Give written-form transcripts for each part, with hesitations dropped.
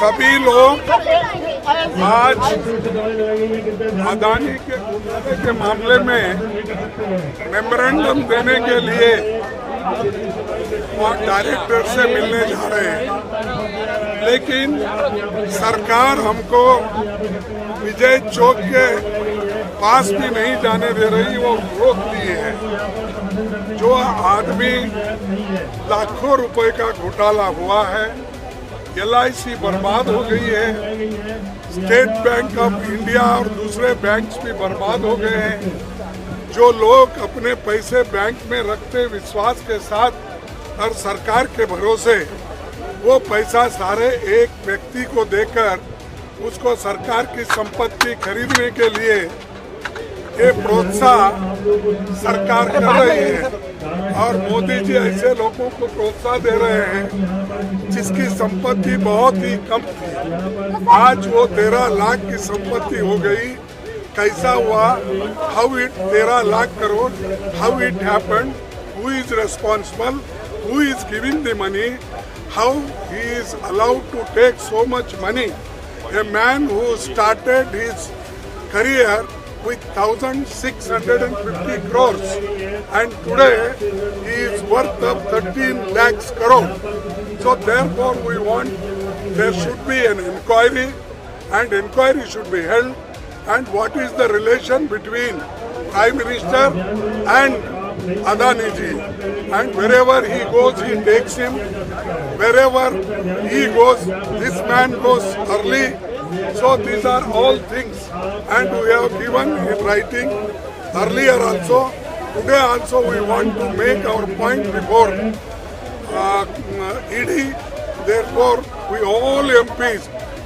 सभी लोग आज अदानी के घोटाले के मामले में मेमोरेंडम देने के लिए डायरेक्टर से मिलने जा रहे हैं, लेकिन सरकार हमको विजय चौक के पास भी नहीं जाने दे रही, वो रोक दिए है। जो आदमी लाखों रुपए का घोटाला हुआ है, LIC बर्बाद हो गई है, स्टेट बैंक ऑफ इंडिया और दूसरे बैंक्स भी बर्बाद हो गए हैं। जो लोग अपने पैसे बैंक में रखते विश्वास के साथ और सरकार के भरोसे, वो पैसा सारे एक व्यक्ति को देकर उसको सरकार की संपत्ति खरीदने के लिए ये प्रोत्साहन सरकार कर रही है। और मोदी जी ऐसे लोगों को प्रोत्साहन दे रहे हैं जिसकी संपत्ति बहुत ही कम थी, आज वो 13 लाख की संपत्ति हो गई। कैसा हुआ? How it 13 lakh crore? How it happened? Who is responsible? Who is giving the money? How he is allowed to take so much money? A man who started his career with 1,650 crores and today he is worth of 13 lakhs crore. So therefore we want there should be an inquiry, and inquiry should be held. And what is the relation between Prime Minister and Adani ji? And wherever he goes, he takes him. Wherever he goes, this man goes early. So these are all things, and we have given in writing earlier also. Today also we want to make our point before ED. Therefore, we all MPs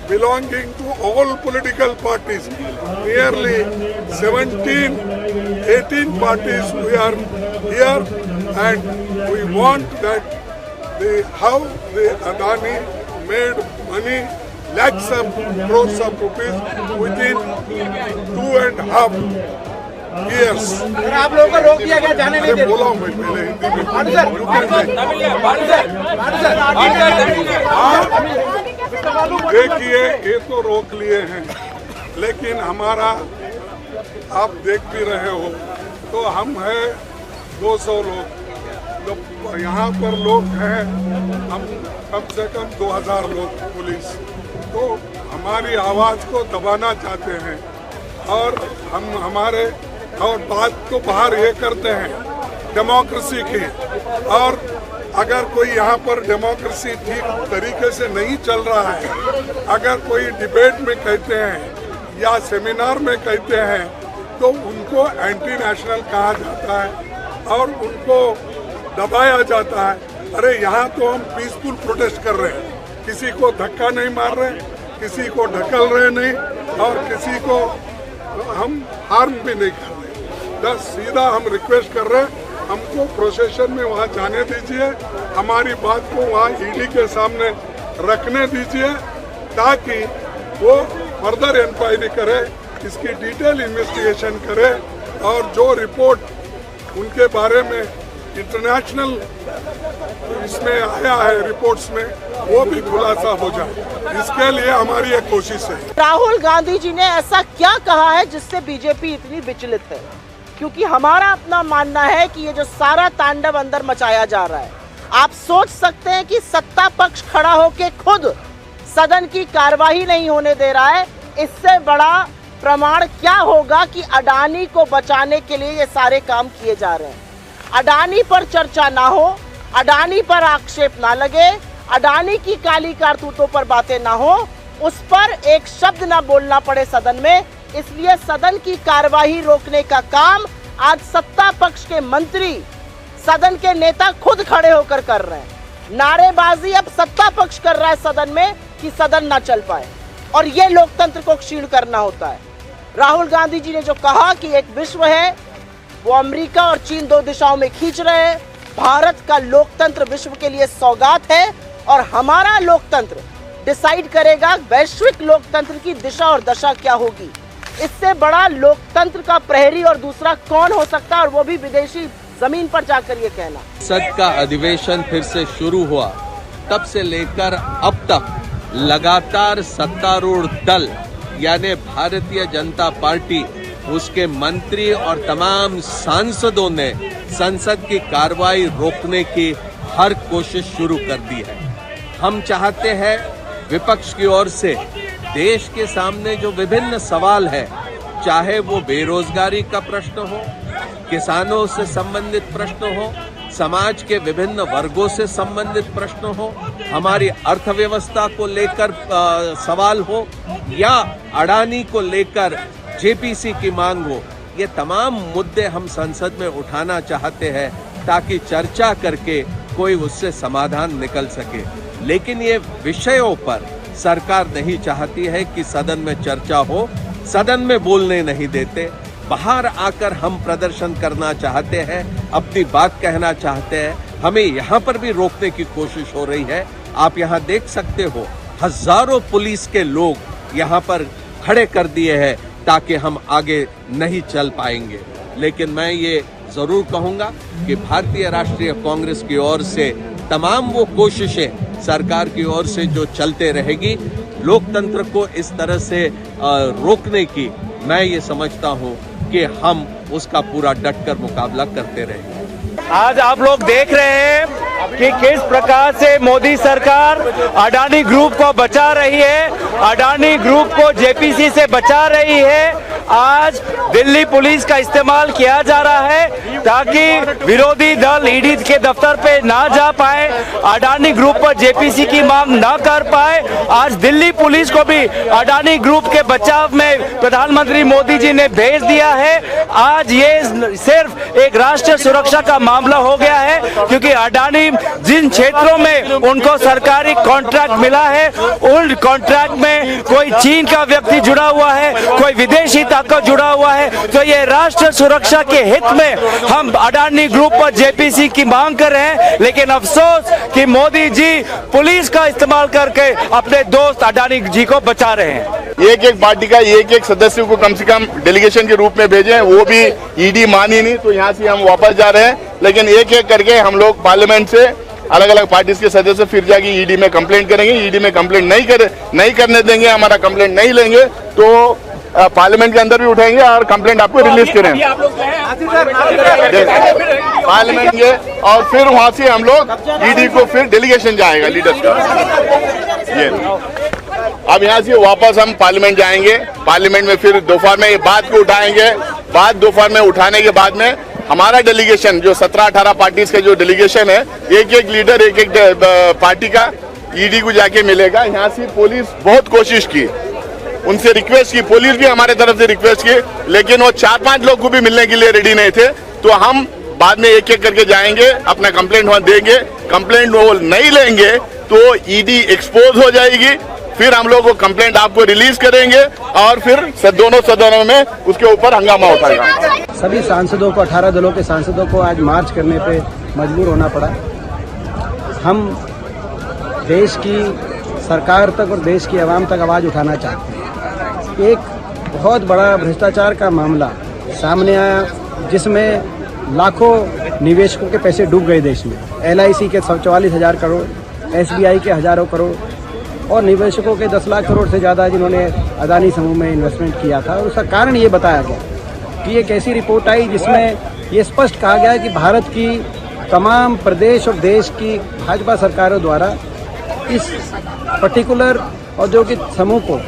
belonging to all political parties, nearly 18 parties, we are here, and we want that how the Adani made money, lakhs of crores of rupees within 2.5 years. आप लोगों को रोक दिया गया, जाने नहीं दे रहे। बोला हूँ मैं पहले हिंदी में। देखिए, ये तो रोक लिए हैं, लेकिन हमारा आप देख भी रहे हो, तो हम है 200 लोग, तो यहाँ पर लोग हैं हम कम से कम 2000 लोग पुलिस, तो हमारी आवाज़ को दबाना चाहते हैं। और हम हमारे और बात तो बाहर ये करते हैं डेमोक्रेसी की, और अगर कोई यहाँ पर डेमोक्रेसी ठीक तरीके से नहीं चल रहा है, अगर कोई डिबेट में कहते हैं या सेमिनार में कहते हैं, तो उनको एंटी नेशनल कहा जाता है और उनको दबाया जाता है। अरे यहाँ तो हम पीसफुल प्रोटेस्ट कर रहे हैं, किसी को धक्का नहीं मार रहे, किसी को ढकल रहे नहीं, और किसी को हम हार्म भी नहीं कर रहे। बस सीधा हम रिक्वेस्ट कर रहे हैं, हमको प्रोसेशन में वहाँ जाने दीजिए, हमारी बात को वहाँ ED के सामने रखने दीजिए, ताकि वो फर्दर इंक्वायरी करे, इसकी डिटेल इन्वेस्टिगेशन करे, और जो रिपोर्ट उनके बारे में इंटरनेशनल इसमें आया है रिपोर्ट्स में, वो भी खुलासा हो जाए। इसके लिए हमारी एक कोशिश है। राहुल गांधी जी ने ऐसा क्या कहा है जिससे बीजेपी इतनी विचलित है? क्योंकि हमारा अपना मानना है कि ये जो सारा तांडव अंदर मचाया जा रहा है, आप सोच सकते हैं कि सत्ता पक्ष खड़ा होके खुद सदन की कार्यवाही नहीं होने दे रहा है। इससे बड़ा प्रमाण क्या होगा कि अडानी को बचाने के लिए ये सारे काम किए जा रहे हैं। अडानी पर चर्चा ना हो, अडानी पर आक्षेप ना लगे, अडानी की काली कारतूतों पर बातें ना हो, उस पर एक शब्द ना बोलना पड़े सदन में। इसलिए सदन की कार्यवाही रोकने का काम आज सत्ता पक्ष के मंत्री, सदन के नेता खुद खड़े होकर कर रहे हैं। नारेबाजी अब सत्ता पक्ष कर रहा है सदन में कि सदन ना चल पाए, और ये लोकतंत्र को क्षीण करना होता है। राहुल गांधी जी ने जो कहा कि एक विश्व है, वो अमेरिका और चीन दो दिशाओं में खींच रहे हैं। भारत का लोकतंत्र विश्व के लिए सौगात है, और हमारा लोकतंत्र डिसाइड करेगा वैश्विक लोकतंत्र की दिशा और दशा क्या होगी। इससे बड़ा लोकतंत्र का प्रहरी और दूसरा कौन हो सकता है, और वो भी विदेशी जमीन पर जाकर ये कहना। संसद का अधिवेशन फिर से शुरू हुआ, तब से लेकर अब तक लगातार सत्तारूढ़ दल यानी भारतीय जनता पार्टी, उसके मंत्री और तमाम सांसदों ने संसद की कार्रवाई रोकने की हर कोशिश शुरू कर दी है। हम चाहते हैं विपक्ष की ओर से देश के सामने जो विभिन्न सवाल है, चाहे वो बेरोजगारी का प्रश्न हो, किसानों से संबंधित प्रश्न हो, समाज के विभिन्न वर्गों से संबंधित प्रश्न हो, हमारी अर्थव्यवस्था को लेकर सवाल हो, या अडानी को लेकर जेपीसी की मांग हो, ये तमाम मुद्दे हम संसद में उठाना चाहते हैं ताकि चर्चा करके कोई उससे समाधान निकल सके। लेकिन ये विषयों पर सरकार नहीं चाहती है कि सदन में चर्चा हो, सदन में बोलने नहीं देते। बाहर आकर हम प्रदर्शन करना चाहते हैं, अपनी बात कहना चाहते हैं, हमें यहाँ पर भी रोकने की कोशिश हो रही है। आप यहाँ देख सकते हो, हजारों पुलिस के लोग यहाँ पर खड़े कर दिए हैं ताकि हम आगे नहीं चल पाएंगे। लेकिन मैं ये जरूर कहूँगा कि भारतीय राष्ट्रीय कांग्रेस की ओर से तमाम वो कोशिशें सरकार की ओर से जो चलते रहेगी, लोकतंत्र को इस तरह से रोकने की, मैं ये समझता हूँ कि हम उसका पूरा डटकर मुकाबला करते रहेंगे। आज आप लोग देख रहे हैं कि किस प्रकार से मोदी सरकार अडानी ग्रुप को बचा रही है, अडानी ग्रुप को जेपीसी से बचा रही है। आज दिल्ली पुलिस का इस्तेमाल किया जा रहा है ताकि विरोधी दल ईडी के दफ्तर पे ना जा पाए, अडानी ग्रुप पर जेपीसी की मांग ना कर पाए। आज दिल्ली पुलिस को भी अडानी ग्रुप के बचाव में प्रधानमंत्री मोदी जी ने भेज दिया है। आज ये सिर्फ एक राष्ट्रीय सुरक्षा का मामला हो गया है, क्योंकि अडानी जिन क्षेत्रों में उनको सरकारी कॉन्ट्रैक्ट मिला है, उन कॉन्ट्रैक्ट में कोई चीन का व्यक्ति जुड़ा हुआ है, कोई विदेशी ताकत जुड़ा हुआ है, तो ये राष्ट्रीय सुरक्षा के हित में हम अडानी ग्रुप पर जेपीसी की मांग कर रहे हैं। लेकिन अफसोस कि मोदी जी पुलिस का इस्तेमाल करके अपने दोस्त अडानी जी को बचा रहे हैं। एक एक पार्टी का एक एक सदस्य को कम से कम डेलीगेशन के रूप में भेजे, वो भी ईडी मानी नहीं, तो यहाँ से हम वापस जा रहे हैं। लेकिन एक एक करके हम लोग पार्लियामेंट से अलग अलग पार्टीज के सदस्य फिर जाके ईडी में कंप्लेंट करेंगे। ईडी में कंप्लेंट नहीं करने देंगे, हमारा कंप्लेंट नहीं लेंगे तो पार्लियामेंट के अंदर भी उठाएंगे और कंप्लेंट आपको रिलीज करेंगे पार्लियामेंट के, और फिर वहां से हम लोग ईडी को फिर डेलीगेशन जाएगा लीडर्स का। ये अब यहाँ से वापस हम पार्लियामेंट जाएंगे, पार्लियामेंट में फिर दोपहर में ये बात को उठाएंगे। बात दोपहर में उठाने के बाद में हमारा डेलीगेशन जो 17-18 पार्टीज का जो डेलीगेशन है, एक एक लीडर एक एक पार्टी का ईडी को जाके मिलेगा। यहाँ से पुलिस बहुत कोशिश की, उनसे रिक्वेस्ट की, पुलिस भी हमारे तरफ से रिक्वेस्ट की, लेकिन वो 4-5 लोग को भी मिलने के लिए रेडी नहीं थे। तो हम बाद में एक एक करके जाएंगे, अपना कंप्लेंट वहां देंगे। कंप्लेंट वो नहीं लेंगे तो ईडी एक्सपोज हो जाएगी, फिर हम लोग वो कंप्लेंट आपको रिलीज करेंगे और फिर दोनों सदनों में उसके ऊपर हंगामा उठाएगा। सभी सांसदों को, 18 दलों के सांसदों को आज मार्च करने पे मजबूर होना पड़ा। हम देश की सरकार तक और देश की आवाम तक आवाज़ उठाना चाहते हैं। एक बहुत बड़ा भ्रष्टाचार का मामला सामने आया, जिसमें लाखों निवेशकों के पैसे डूब गए देश में। LIC के 44,000 करोड़, SBI के हज़ारों करोड़ और निवेशकों के 10 लाख करोड़ से ज़्यादा जिन्होंने अदानी समूह में इन्वेस्टमेंट किया था। उसका कारण ये बताया गया कि एक ऐसी रिपोर्ट आई जिसमें ये स्पष्ट कहा गया कि भारत की तमाम प्रदेश और देश की भाजपा सरकारों द्वारा इस पर्टिकुलर औद्योगिक समूह को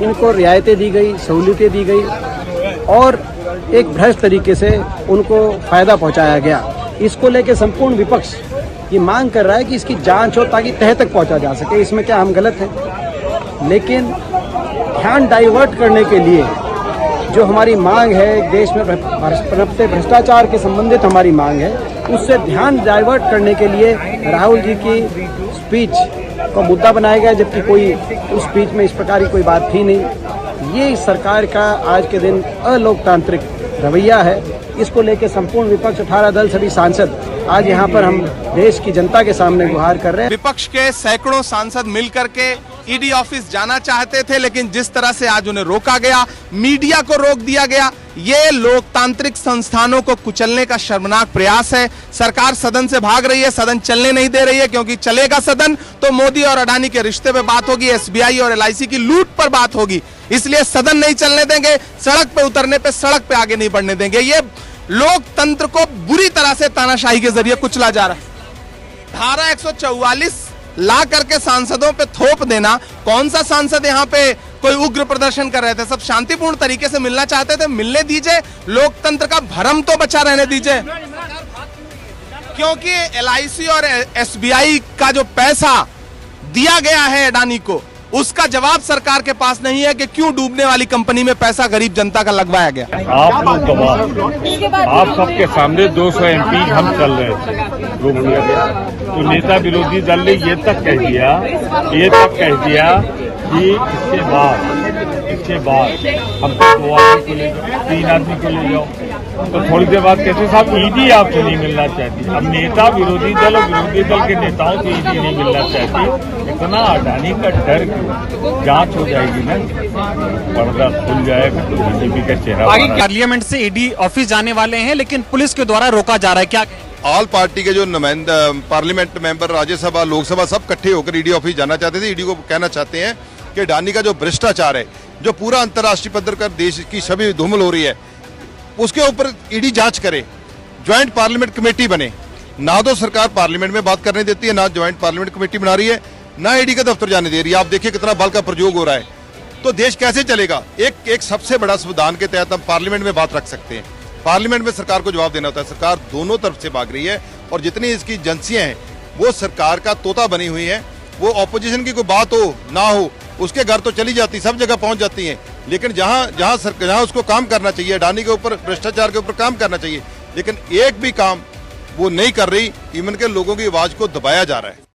इनको रियायतें दी गई, सहूलियतें दी गई और एक भ्रष्ट तरीके से उनको फ़ायदा पहुंचाया गया। इसको लेकर संपूर्ण विपक्ष ये मांग कर रहा है कि इसकी जांच हो ताकि तह तक पहुंचा जा सके। इसमें क्या हम गलत हैं? लेकिन ध्यान डाइवर्ट करने के लिए जो हमारी मांग है, देश में पनपते भ्रष्टाचार के संबंधित हमारी मांग है, उससे ध्यान डाइवर्ट करने के लिए राहुल जी की स्पीच को मुद्दा बनाया गया, जबकि कोई उस स्पीच में इस प्रकार की कोई बात थी नहीं। ये इस सरकार का आज के दिन अलोकतांत्रिक रवैया है। इसको लेकर संपूर्ण विपक्ष, 18 दल, सभी सांसद आज यहाँ पर हम देश की जनता के सामने गुहार कर रहे हैं। विपक्ष के सैकड़ों सांसद मिलकर के ईडी ऑफिस जाना चाहते थे, लेकिन जिस तरह से आज उन्हें रोका गया, मीडिया को रोक दिया गया, ये लोकतांत्रिक संस्थानों को कुचलने का शर्मनाक प्रयास है। सरकार सदन से भाग रही है, सदन चलने नहीं दे रही है, क्योंकि चलेगा सदन तो मोदी और अडानी के रिश्ते पे बात होगी, एसबीआई और एलआईसी की लूट पर बात होगी, इसलिए सदन नहीं चलने देंगे। सड़क पे उतरने पे सड़क पे आगे नहीं बढ़ने देंगे। ये लोकतंत्र को बुरी तरह से तानाशाही के जरिए कुचला जा रहा है। धारा 144 ला करके सांसदों पे थोप देना, कौन सा सांसद यहाँ पे कोई उग्र प्रदर्शन कर रहे थे? सब शांतिपूर्ण तरीके से मिलना चाहते थे, मिलने दीजिए, लोकतंत्र का भ्रम तो बचा रहने दीजिए। क्योंकि एलआईसी और एसबीआई का जो पैसा दिया गया है अडानी को, उसका जवाब सरकार के पास नहीं है कि क्यों डूबने वाली कंपनी में पैसा गरीब जनता का लगवाया गया। आप लोग दबाव, आप सबके सामने 200 एमपी हम चल रहे थे, रोक दिया गया। तो नेता विरोधी दल ने ये तक कह दिया कि इसके बाद हमको 2 आदमी को ले जाओ, 3 आदमी को ले जाओ। तो थोड़ी देर बाद कहते साहब ईडी आपसे नहीं मिलना चाहती। अब नेता विरोधी दल और विरोधी दल के नेताओं से ईडी नहीं मिलना चाहती। इतना अडानी का डर क्यों? जांच हो जाएगी ना, पर्दा खुल जाएगा तो बीजेपी का चेहरा। आगे पार्लियामेंट से ईडी ऑफिस जाने वाले हैं, लेकिन पुलिस के द्वारा रोका जा रहा है, क्या? ऑल पार्टी के जो नुमाइंदा पार्लियामेंट मेंबर, राज्यसभा, लोकसभा सब इकट्ठे होकर ईडी ऑफिस जाना चाहते थे। ईडी को कहना चाहते हैं कि अडानी का जो भ्रष्टाचार है, जो पूरा अंतर्राष्ट्रीय पद्धर कर देश की छवि धूमिल हो रही है, उसके ऊपर ईडी जांच करे, ज्वाइंट पार्लियामेंट कमेटी बने। ना तो सरकार पार्लियामेंट में बात करने देती है, ना ज्वाइंट पार्लियामेंट कमेटी बना रही है, ना ईडी का दफ्तर जाने दे रही है। आप देखिए कितना बल का प्रयोग हो रहा है, तो देश कैसे चलेगा? एक सबसे बड़ा संविधान के तहत हम पार्लियामेंट में बात रख सकते हैं। पार्लियामेंट में सरकार को जवाब देना होता है। सरकार दोनों तरफ से भाग रही है, और जितनी इसकी एजेंसियां हैं वो सरकार का तोता बनी हुई है। वो ऑपोजिशन की कोई बात हो ना हो, उसके घर तो चली जाती, सब जगह पहुंच जाती हैं। लेकिन जहां उसको काम करना चाहिए, अडानी के ऊपर, भ्रष्टाचार के ऊपर काम करना चाहिए, लेकिन एक भी काम वो नहीं कर रही। इवन के लोगों की आवाज को दबाया जा रहा है।